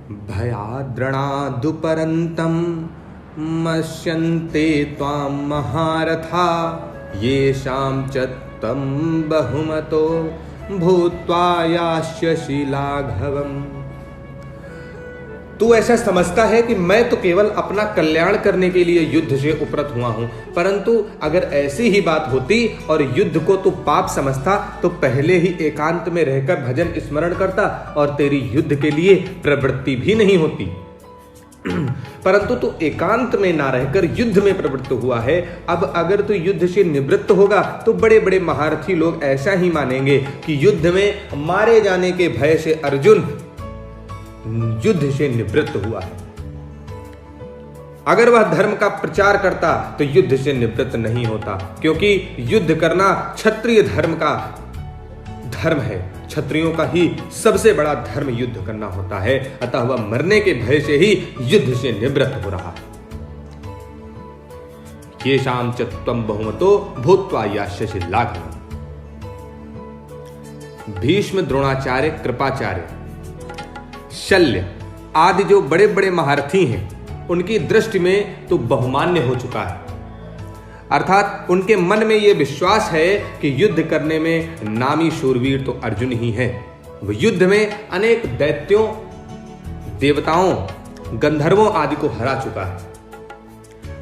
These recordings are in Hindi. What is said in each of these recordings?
भयाद्रणादुपरन्तं मश्यन्ते त्वां महारथा येषां च तं बहुमतो भूत्वा यास्यसि लाघवम्। तू ऐसा समझता है कि मैं तो केवल अपना कल्याण करने के लिए युद्ध से उपरत हुआ हूं, परंतु अगर ऐसी ही बात होती और युद्ध को तू पाप समझता तो पहले ही एकांत में रहकर भजन स्मरण करता और तेरी युद्ध के लिए प्रवृत्ति भी नहीं होती। परंतु तू एकांत में ना रहकर युद्ध में प्रवृत्त हुआ है। अब अगर तू युद्ध से निवृत्त होगा तो बड़े बड़े महारथी लोग ऐसा ही मानेंगे कि युद्ध में मारे जाने के भय से अर्जुन युद्ध से निवृत्त हुआ है। अगर वह धर्म का प्रचार करता तो युद्ध से निवृत्त नहीं होता, क्योंकि युद्ध करना क्षत्रिय धर्म का धर्म है। क्षत्रियों का ही सबसे बड़ा धर्म युद्ध करना होता है। अतः वह मरने के भय से ही युद्ध से निवृत्त हो रहा है। येषां च त्वं बहुमतो भूत्वा यास्यसि लाघवम्। भीष्म, द्रोणाचार्य, कृपाचार्य, शल्य आदि जो बड़े बड़े महारथी हैं, उनकी दृष्टि में तो बहुमान्य हो चुका है। अर्थात उनके मन में यह विश्वास है कि युद्ध करने में नामी शूरवीर तो अर्जुन ही है। वह युद्ध में अनेक दैत्यों, देवताओं, गंधर्वों आदि को हरा चुका है।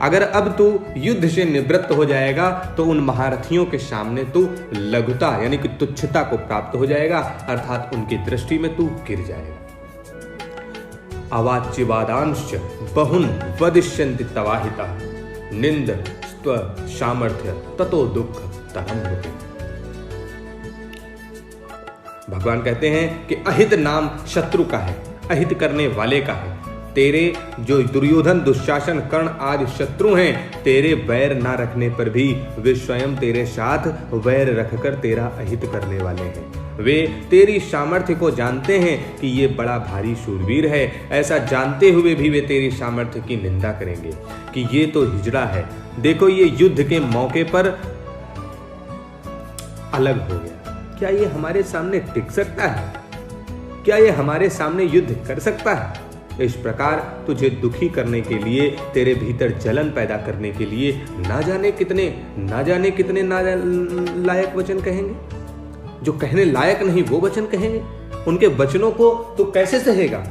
अगर अब तू युद्ध से निवृत्त हो जाएगा तो उन महारथियों के सामने तू लघुता यानी कि तुच्छता को प्राप्त हो जाएगा, अर्थात उनकी दृष्टि में तू गिर जाएगा। अवाच्यवादांश्च बहुन वदिष्यन्ति तवाहिता निंद स्व सामर्थ्य ततो दुख तरम रुके। भगवान कहते हैं कि अहित नाम शत्रु का है, अहित करने वाले का है। तेरे जो दुर्योधन, दुशासन, कर्ण आदि शत्रु हैं, तेरे वैर ना रखने पर भी वे स्वयं तेरे साथ वैर रखकर तेरा अहित करने वाले हैं। वे तेरी सामर्थ्य को जानते हैं कि ये बड़ा भारी शूरवीर है, ऐसा जानते हुए भी वे तेरी सामर्थ्य की निंदा करेंगे कि ये तो हिजड़ा है। देखो ये युद्ध के मौके पर अलग हो गया। क्या ये हमारे सामने टिक सकता है? क्या ये हमारे सामने युद्ध कर सकता है? इस प्रकार तुझे दुखी करने के लिए, तेरे भीतर जलन पैदा करने के लिए ना जाने कितने नालायक वचन कहेंगे। जो कहने लायक नहीं वो वचन कहेंगे। उनके वचनों को तू कैसे सहेगा?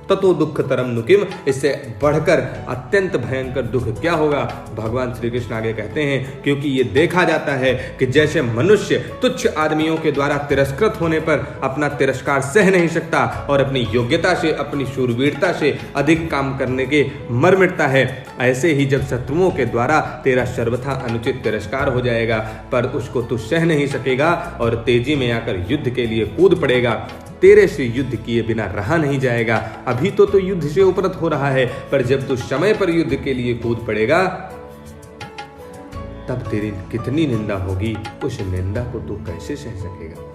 ततो दुख तरम नुकिम। इससे बढ़कर अत्यंत भयंकर दुख क्या होगा? भगवान श्री कृष्ण आगे कहते हैं, क्योंकि ये देखा जाता है कि जैसे मनुष्य तुच्छ आदमियों के द्वारा तिरस्कृत होने पर अपना तिरस्कार सह नहीं सकता और अपनी योग्यता से, अपनी शूरवीरता से अधिक काम करने के मर मिटता है, ऐसे ही जब शत्रुओं के द्वारा तेरा सर्वथा अनुचित तिरस्कार हो जाएगा पर उसको तू सह नहीं सकेगा और तेजी में आकर युद्ध के लिए कूद पड़ेगा। तेरे से युद्ध किए बिना रहा नहीं जाएगा। अभी तो युद्ध से उपरत हो रहा है, पर जब तू समय पर युद्ध के लिए कूद पड़ेगा तब तेरी कितनी निंदा होगी, उस निंदा को तू कैसे सह सकेगा?